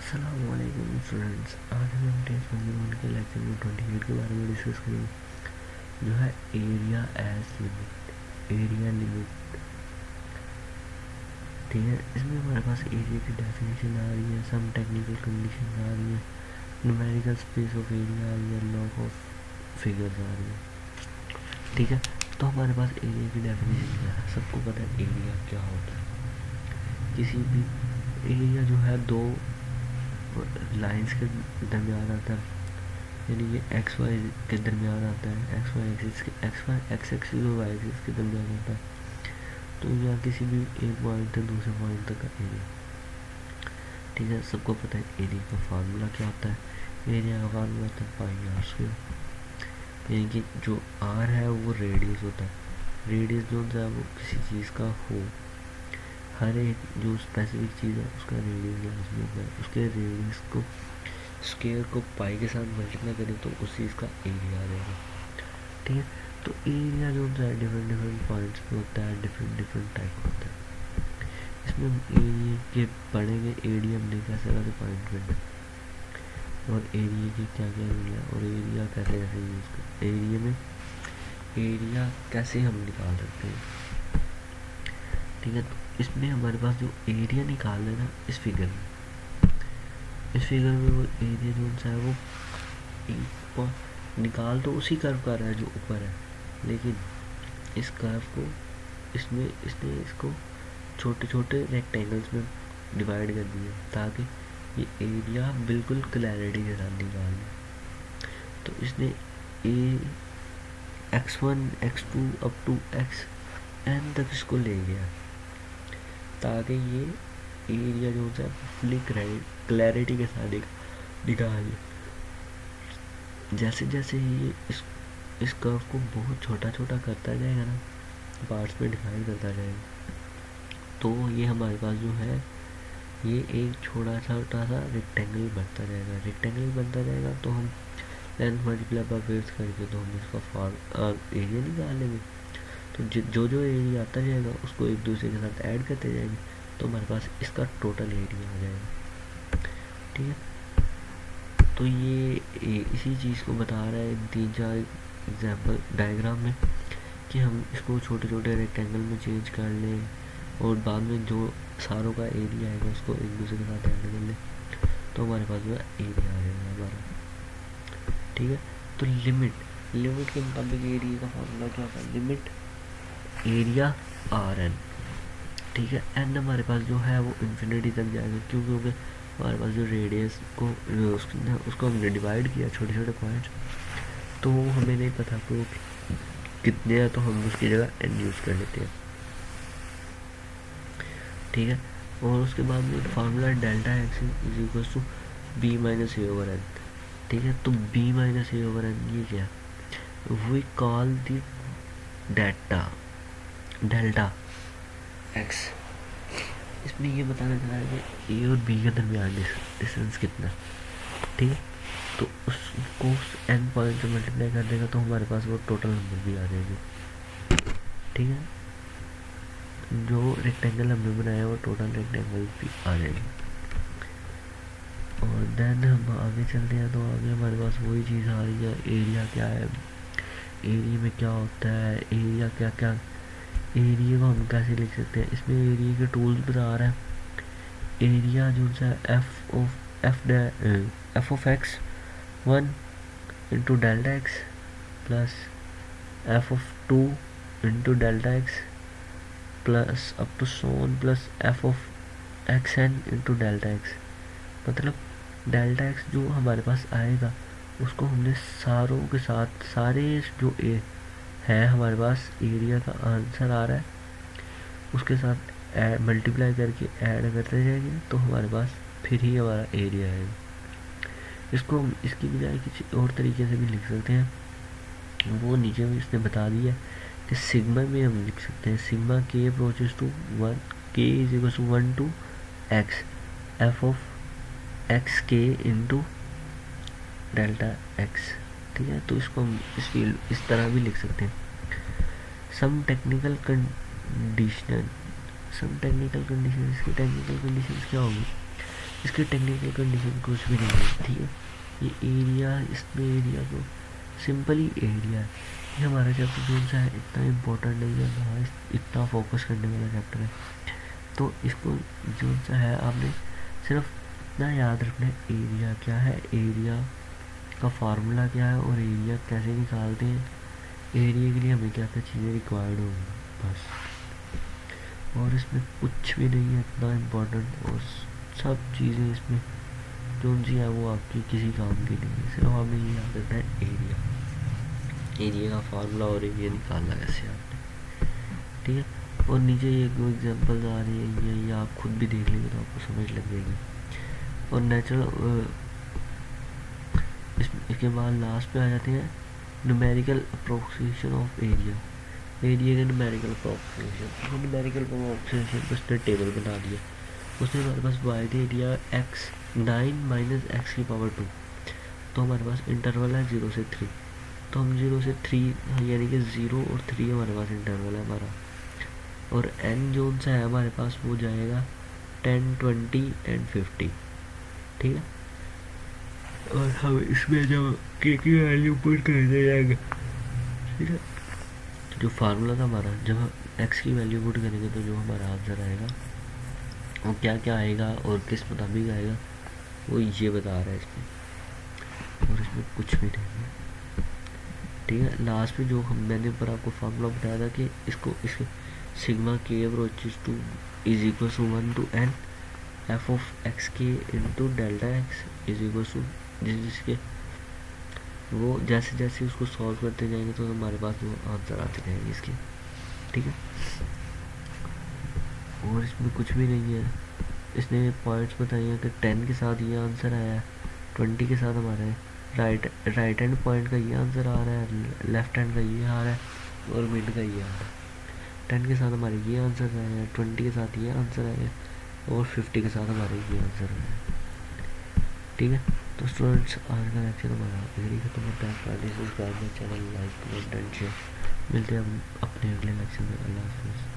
अस्सलामुअलैकुम स्टूडेंट्स, आज हम MTH101 के लेक्चर में 28 के बारे में डिस्कस करेंगे, जो है area age limit, area limit. ठीक है, इसमें हमारे पास एरिया की डेफिनेशन आ रही है, सम टेक्निकल कंडीशन आ रही है, न्यूमेरिकल स्पेस ऑफ एरिया आ रही है, लॉग ऑफ फिगर्स आ रही है। ठीक है, तो हमारे पास एरिया की डेफिनेशन क्या है? सबको पता है एरिया क्या होता है। किसी भी एरिया जो है दो लाइंस के दरमियान आता है, यानी ये एक्स वाई के दरमियान आता है, एक्स वाई एक्सिस के एक्स एक्सिस और वाई एक्सिस के दरमियान आता है। तो यहाँ किसी भी एक पॉइंट से दूसरे पॉइंट तक का एरिया। ठीक है, सबको पता है एरिया का फार्मूला क्या होता है। एरिया का फार्मूला होता है पाई आर स्क्वायर, यानी कि जो आर है वो रेडियस होता है। रेडियस जो होता है वो किसी चीज़ का हो, हर एक जो स्पेसिफिक चीज़ है उसका रेडियस लाजमी होता है। उसके रेडियस को स्क्वायर को पाई के साथ मल्टीप्लाई करें तो उस चीज़ का एरिया आ जाएगा। ठीक है, तो एरिया जो होता है डिफरेंट डिफरेंट पॉइंट्स पे होता है, डिफरेंट डिफरेंट टाइप होता है। इसमें हम एरिया के पढ़ेंगे, एरिया हमने कैसे कैसे पॉइंट करना और एरिया की क्या क्या रूल है और एरिया कैसे कैसे यूज़ कर, एरिया में एरिया कैसे हम निकाल सकते हैं। ठीक है, तो इसमें हमारे पास जो एरिया निकाल है ना, इस फिगर में वो एरिया जो है वो निकाल तो उसी कर्व का रहा है जो ऊपर है, लेकिन इस कर्व को इसने इसको छोटे छोटे रेक्टेंगल्स में डिवाइड कर दिया ताकि ये एरिया बिल्कुल क्लैरिटी के साथ निकाल ले। तो इसने x1 x2 up to xn तक इसको ले गया ताकि ये एरिया जो होता है फुली क्लैरिटी के साथ निकाल। जैसे जैसे ये इस कर्व को बहुत छोटा छोटा करता जाएगा ना, पार्ट्स में डिवाइड करता जाएगा, तो ये हमारे पास जो है ये एक छोटा सा रेक्टेंगल बनता जाएगा। तो हम लेंथ मल्टीप्लाई बाय विड्थ करके तो हम इसका एरिया निकाल लेंगे। तो जो एरिया आता जाएगा उसको एक दूसरे के साथ ऐड करते जाएंगे, तो हमारे पास इसका टोटल एरिया आ जाएगा। ठीक है, तो ये इसी चीज़ को बता रहा है 3-4 एग्जाम्पल डायग्राम में कि हम इसको छोटे छोटे रेक्टेंगल में चेंज कर लें और बाद में जो सारों का एरिया आएगा उसको एक दूसरे के साथ ऐड कर लें, तो हमारे पास जो है एरिया आ जाएगा हमारा। ठीक है, तो लिमिट के मुताबिक एरिया का फार्मूला क्या होता है? Limit area R N. ठीक है, एन हमारे पास जो है वो इन्फिनिटी तक जाएगा, क्योंकि हमारे पास जो रेडियस को उसको हमने डिवाइड किया छोटे छोटे पॉइंट्स, तो हमें नहीं पता तो कितने हैं, तो हम उसकी जगह एन यूज़ कर लेते हैं। ठीक है, और उसके बाद में formula delta X is equal to B minus A over N. ठीक है, तो B minus A over N ये क्या, we call the delta X. इसमें ये बताना चाह रहा है कि ए और बी के दरमियान डिस्टेंस कितना। ठीक है, तो उसको एन पॉइंट से मल्टीप्लाई कर देगा तो हमारे पास वो टोटल नंबर भी आ जाएगी। ठीक है, जो रेक्टेंगल हमने बनाया वो टोटल रेक्टेंगल भी आ जाएगी। और देन हम आगे चलते हैं, तो आगे हमारे पास वही चीज़ आ रही है, एरिया क्या है, एरिया में क्या होता है, एरिया क्या क्या, एरिया को हम कैसे लिख सकते हैं। इसमें एरिया के टूल्स बता रहा है। एरिया जो है F of X 1 into delta X plus F of 2 into delta X plus up to so on plus F of X N into delta X. मतलब डेल्टा एक्स जो हमारे पास आएगा उसको हमने सारों के साथ, सारे जो ए है हमारे पास एरिया का आंसर आ रहा है उसके साथ मल्टीप्लाई करके ऐड करते जाएंगे, तो हमारे पास फिर ही हमारा एरिया है। इसको हम इसकी बजाय किसी और तरीके से भी लिख सकते हैं, वो नीचे में इसने बता दिया कि सिग्मा में हम लिख सकते हैं, सिग्मा के approaches to 1, K is equal to 1 to X F of X के इंटू डेल्टा एक्स। ठीक है, तो इसको हम इस तरह भी लिख सकते हैं। सम टेक्निकल कंडीशन, इसकी टेक्निकल कंडीशन क्या होगी इसकी टेक्निकल कंडीशन कुछ भी नहीं है, ठीक है। ये एरिया, इसमें एरिया तो सिंपली एरिया है। ये हमारा चैप्टर जो सा है इतना इम्पोर्टेंट नहीं है, ना इतना फोकस करने वाला चैप्टर है। तो इसको जो सा है आपने सिर्फ इतना याद रखना है, एरिया क्या है, एरिया का फार्मूला क्या है और एरिया कैसे निकालते हैं, एरिया के लिए हमें क्या क्या चीज़ें रिक्वायर्ड होंगी, बस। और इसमें कुछ भी नहीं है इतना इम्पोर्टेंट, और सब चीज़ें इसमें जो सी है वो आपकी किसी काम की नहीं है। सिर्फ हमें ये याद रखना है एरिया, एरिया का फार्मूला और एरिया निकालना कैसे आपने, ठीक है। और नीचे ये दो एग्जांपल्स आ रही हैं, ये आप खुद भी देख लेंगे तो आपको समझ लग जाएगी। और नेचुरल इसके बाद लास्ट पे आ जाते हैं numerical approximation of area, area का न्यूमेरिकल अप्रोक्सीमेशन। तो न्यूमेरिकल अप्रोक्सीमेशन को उसने टेबल बना दिया, उसने हमारे पास वाई दे दिया एक्स 9 माइनस एक्स की पावर 2, तो हमारे पास इंटरवल है 0 से 3, तो हम 0 से 3 यानी कि 0 और 3 हमारे पास इंटरवल है हमारा। और एन जोन सा है हमारे पास वो जाएगा 10, 20 एंड 50, ठीक है। और हम इसमें जब के की वैल्यू पुट करते जाएंगे, ठीक है, तो जो फार्मूला था हमारा, जब हम एक्स की वैल्यू पुट करेंगे तो जो हमारा आंसर आएगा वो क्या क्या आएगा और किस मुताबिक आएगा वो ये बता रहा है इसमें, और इसमें कुछ भी नहीं है, ठीक है। लास्ट में जो मैंने ऊपर आपको फार्मूला बताया था कि इसको इसके सिग्मा के approaches to is equal to 1 to n F of X के into delta X is equal to जिसके वो जैसे जैसे उसको सॉल्व करते जाएंगे तो हमारे पास वो आंसर आते जाएंगे इसके, ठीक है। और इसमें कुछ भी नहीं है, इसने पॉइंट्स बताए हैं कि 10 के साथ ये आंसर आया है, 20 के साथ हमारे राइट हैंड पॉइंट का ये आंसर आ रहा है, लेफ्ट हैंड का ये आ रहा है और मिड का ये आ रहा है। 10 के साथ हमारे ये आंसर आया है, 20 के साथ ये आंसर आया है और 50 के साथ हमारे ये आंसर आया है, ठीक है। तो स्टूडेंट्स आज का लेक्चर हमारा यही खत्म होता है। Channel like comment and share. मिलते हैं हम अपने अगले लेक्चर में। अल्लाह हाफिज़।